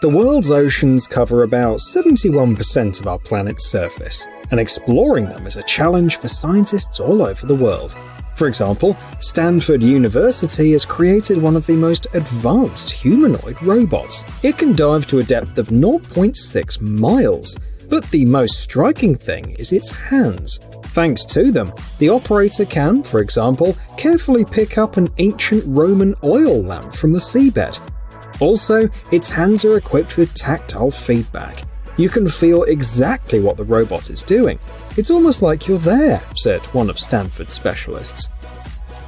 The world's oceans cover about 71% of our planet's surface, and exploring them is a challenge for scientists all over the world. For example, Stanford University has created one of the most advanced humanoid robots. It can dive to a depth of 0.6 miles. But the most striking thing is its hands. Thanks to them, the operator can, for example, carefully pick up an ancient Roman oil lamp from the seabed. Also, its hands are equipped with tactile feedback. You can feel exactly what the robot is doing. It's almost like you're there, said one of Stanford's specialists.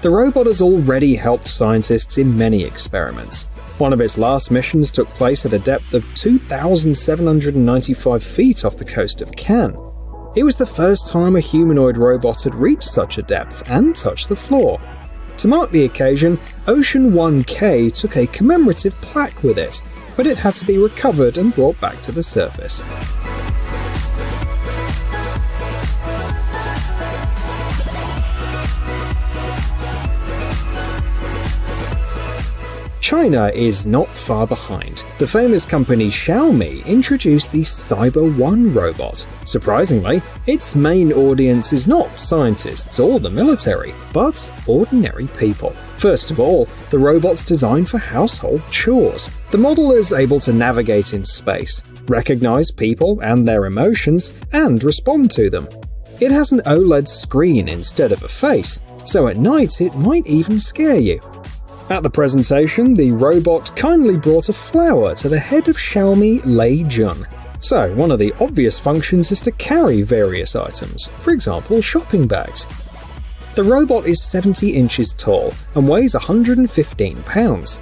The robot has already helped scientists in many experiments. One of its last missions took place at a depth of 2,795 feet off the coast of Cannes. It was the first time a humanoid robot had reached such a depth and touched the floor. To mark the occasion, Ocean 1K took a commemorative plaque with it, but it had to be recovered and brought back to the surface. China is not far behind. The famous company Xiaomi introduced the Cyber 1 robot. Surprisingly, its main audience is not scientists or the military, but ordinary people. First of all, the robot's designed for household chores. The model is able to navigate in space, recognize people and their emotions, and respond to them. It has an OLED screen instead of a face, so at night it might even scare you. At the presentation, the robot kindly brought a flower to the head of Xiaomi Lei Jun. So, one of the obvious functions is to carry various items, for example, shopping bags. The robot is 70 inches tall and weighs 115 pounds.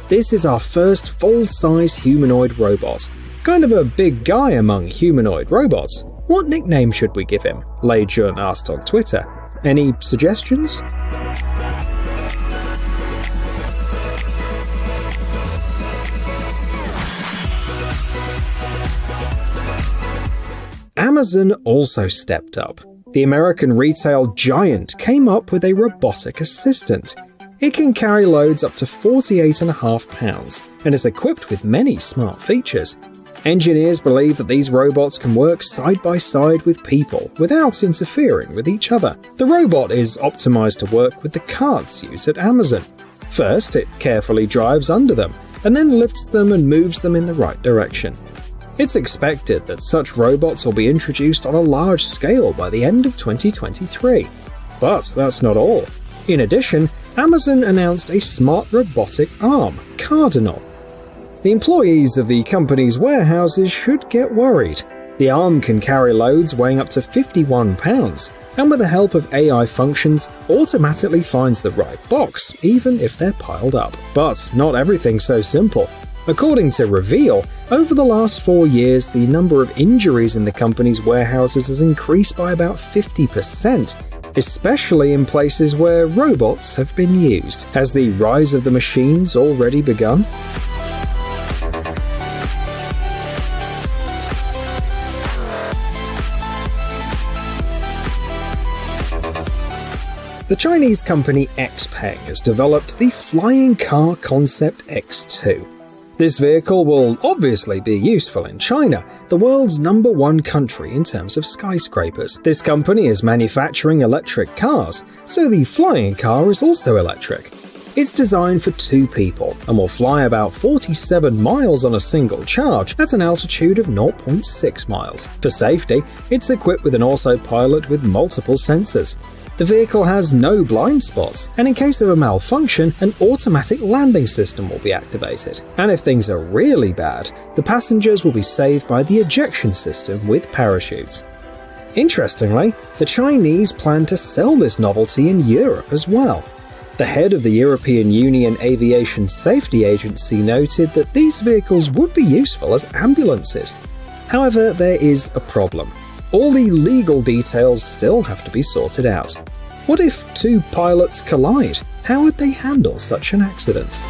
This is our first full-size humanoid robot. Kind of a big guy among humanoid robots. What nickname should we give him? Lei Jun asked on Twitter. Any suggestions? Amazon also stepped up. The American retail giant came up with a robotic assistant. It can carry loads up to 48.5 pounds and is equipped with many smart features. Engineers believe that these robots can work side by side with people without interfering with each other. The robot is optimized to work with the carts used at Amazon. First, it carefully drives under them, and then lifts them and moves them in the right direction. It's expected that such robots will be introduced on a large scale by the end of 2023. But that's not all. In addition, Amazon announced a smart robotic arm, Cardinal. The employees of the company's warehouses should get worried. The arm can carry loads weighing up to 51 pounds, and with the help of AI functions, automatically finds the right box, even if they're piled up. But not everything's so simple. According to Reveal, over the last 4 years, the number of injuries in the company's warehouses has increased by about 50%, especially in places where robots have been used. Has the rise of the machines already begun? The Chinese company XPeng has developed the flying car concept X2. This vehicle will obviously be useful in China, the world's #1 country in terms of skyscrapers. This company is manufacturing electric cars, so the flying car is also electric. It's designed for 2 people and will fly about 47 miles on a single charge at an altitude of 0.6 miles. For safety, it's equipped with an autopilot with multiple sensors. The vehicle has no blind spots, and in case of a malfunction, an automatic landing system will be activated. And if things are really bad, the passengers will be saved by the ejection system with parachutes. Interestingly, the Chinese plan to sell this novelty in Europe as well. The head of the European Union Aviation Safety Agency noted that these vehicles would be useful as ambulances. However, there is a problem. All the legal details still have to be sorted out. What if 2 pilots collide? How would they handle such an accident?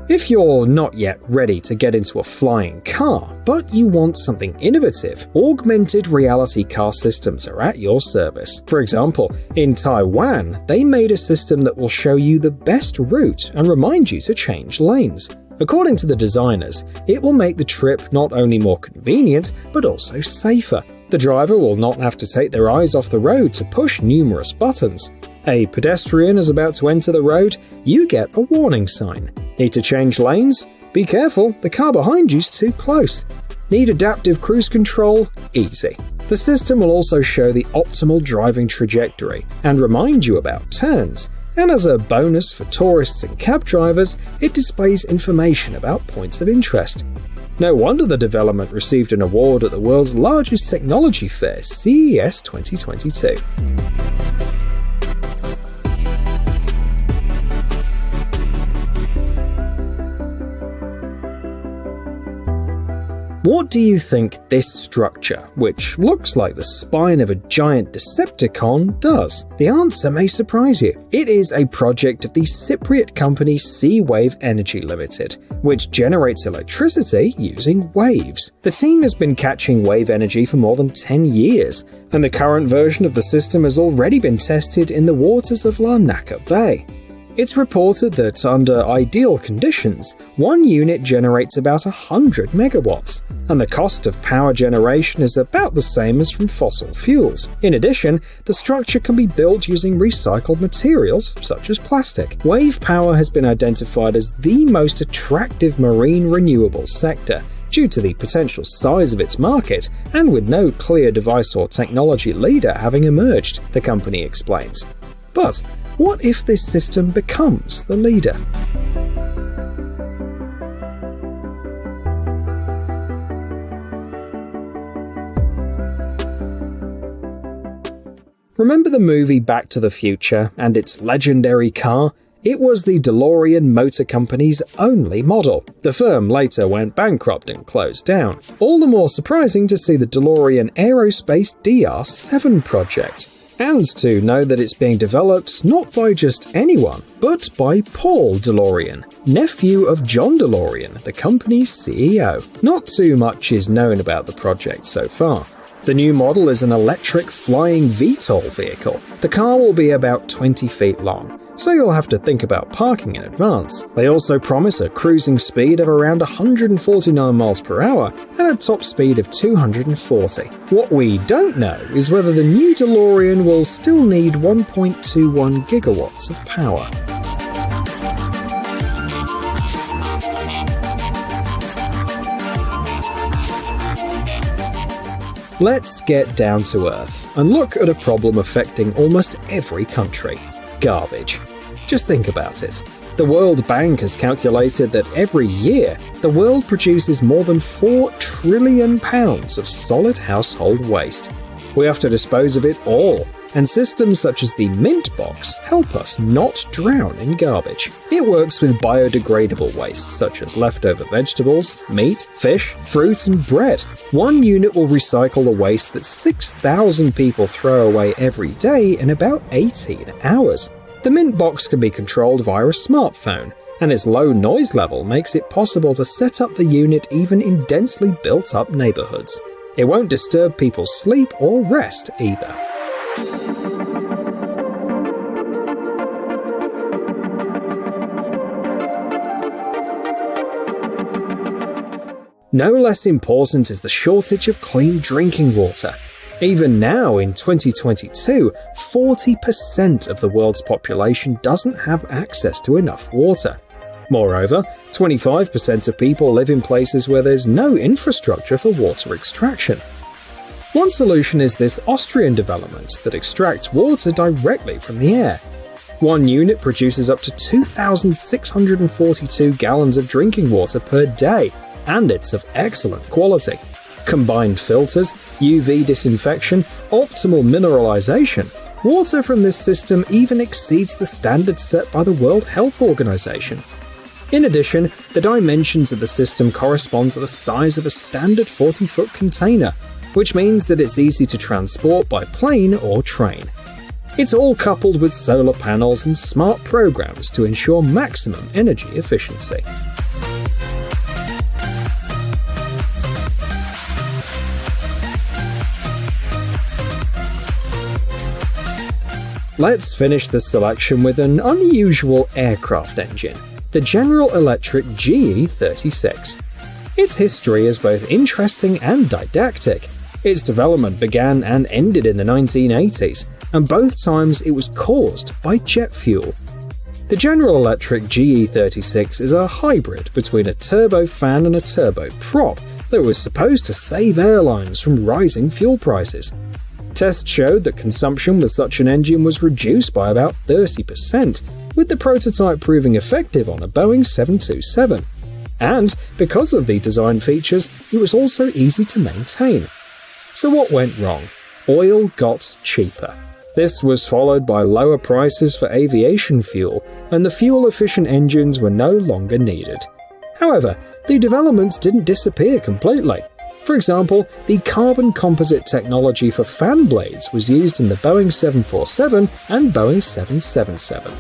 If If you're not yet ready to get into a flying car, but you want something innovative, augmented reality car systems are at your service. For example, in Taiwan, they made a system that will show you the best route and remind you to change lanes. According to the designers, it will make the trip not only more convenient, but also safer. The driver will not have to take their eyes off the road to push numerous buttons. A pedestrian is about to enter the road, you get a warning sign. Need to change lanes? Be careful, the car behind you's too close. Need adaptive cruise control? Easy. The system will also show the optimal driving trajectory and remind you about turns. And as a bonus for tourists and cab drivers, it displays information about points of interest. No wonder the development received an award at the world's largest technology fair, CES 2022. What do you think this structure, which looks like the spine of a giant Decepticon, does? The answer may surprise you. It is a project of the Cypriot company Seawave Energy Limited, which generates electricity using waves. The team has been catching wave energy for more than 10 years, and the current version of the system has already been tested in the waters of Larnaca Bay. It's reported that under ideal conditions, one unit generates about 100 megawatts, and the cost of power generation is about the same as from fossil fuels. In addition, the structure can be built using recycled materials such as plastic. Wave power has been identified as the most attractive marine renewables sector, due to the potential size of its market and with no clear device or technology leader having emerged, the company explains. But what if this system becomes the leader? Remember the movie Back to the Future and its legendary car? It was the DeLorean Motor Company's only model. The firm later went bankrupt and closed down. All the more surprising to see the DeLorean Aerospace DR7 project. And to know that it's being developed not by just anyone, but by Paul DeLorean, nephew of John DeLorean, the company's CEO. Not too much is known about the project so far. The new model is an electric flying VTOL vehicle. The car will be about 20 feet long, so you'll have to think about parking in advance. They also promise a cruising speed of around 149 miles per hour and a top speed of 240. What we don't know is whether the new DeLorean will still need 1.21 gigawatts of power. Let's get down to earth and look at a problem affecting almost every country. Garbage. Just think about it. The World Bank has calculated that every year, the world produces more than 4 trillion pounds of solid household waste. We have to dispose of it all, and systems such as the Mint Box help us not drown in garbage. It works with biodegradable waste such as leftover vegetables, meat, fish, fruit, and bread. One unit will recycle the waste that 6,000 people throw away every day in about 18 hours. The Mint Box can be controlled via a smartphone, and its low noise level makes it possible to set up the unit even in densely built-up neighborhoods. It won't disturb people's sleep or rest either. No less important is the shortage of clean drinking water. Even now, in 2022, 40% of the world's population doesn't have access to enough water. Moreover, 25% of people live in places where there's no infrastructure for water extraction. One solution is this Austrian development that extracts water directly from the air. One unit produces up to 2,642 gallons of drinking water per day, and it's of excellent quality. Combined filters, UV disinfection, optimal mineralization. Water from this system even exceeds the standards set by the World Health Organization. In addition, the dimensions of the system correspond to the size of a standard 40-foot container, which means that it's easy to transport by plane or train. It's all coupled with solar panels and smart programs to ensure maximum energy efficiency. Let's finish this selection with an unusual aircraft engine, the General Electric GE36. Its history is both interesting and didactic. Its development began and ended in the 1980s, and both times it was caused by jet fuel. The General Electric GE36 is a hybrid between a turbofan and a turboprop that was supposed to save airlines from rising fuel prices. Tests showed that consumption with such an engine was reduced by about 30%, with the prototype proving effective on a Boeing 727. And because of the design features, it was also easy to maintain. So what went wrong? Oil got cheaper. This was followed by lower prices for aviation fuel, and the fuel-efficient engines were no longer needed. However, the developments didn't disappear completely. For example, the carbon composite technology for fan blades was used in the Boeing 747 and Boeing 777.